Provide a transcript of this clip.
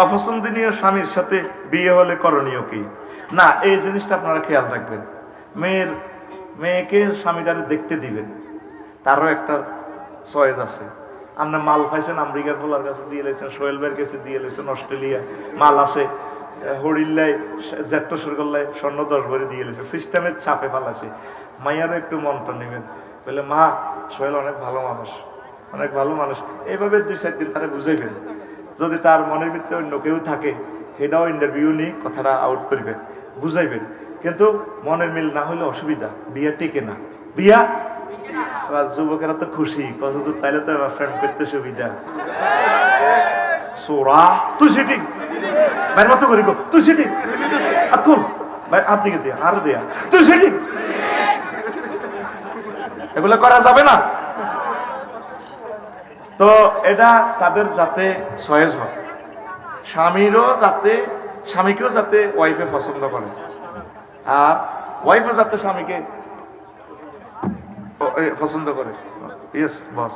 অপছন্দনীয় স্বামীর সাথে বিয়ে হলে করণীয় কি? না, এই জিনিসটা আপনারা খেয়াল রাখবেন। মেয়েকে স্বামীটারে দেখতে দিবেন, তারও একটা চয়েস আছে। আপনার মাল পাইছেন আমেরিকার ফলার কাছে দিয়ে লেছেন, সোহেল ভাইয়ের কাছে দিয়ে লেছেন, অস্ট্রেলিয়া মাল আছে, হরিল্লায় জ্যাট্ট সরগল্লায় স্বর্ণ 10 ভরি দিয়ে লেছে, সিস্টেমের চাপে ফালাছে। মাইয়ারও একটু মনটা নেবেন, বলে মা সোহেল অনেক ভালো মানুষ, অনেক ভালো মানুষ, এইভাবে 2-4 দিন তারা বুঝাইবেন। যদি তার মনের ভিতরে অন্য কেউ থাকে, সেটাও ইন্টারভিউ নিয়ে কথাটা আউট করবেন, বুঝাইবেন। কিন্তু মনের মিল না হলে অসুবিধা, বিয়ে টিকে না। বিয়া যুবকেরা তো খুশি, হুজুর তাইলে তো ফ্রেন্ড করতে সুবিধা। সোরা তুই সেটি ভাইয়ের মতো করি, তুই সেটি আতুল ভাই হাত দিকে দিয়া, আরো দেয়া, তুই সেটি, এগুলো করা যাবে না। তো এটা তাদের যাতে সহজ হয়, স্বামীকেও যাতে ওয়াইফে পছন্দ করে, আর ওয়াইফও যাতে স্বামীকে পছন্দ করে। Yes boss.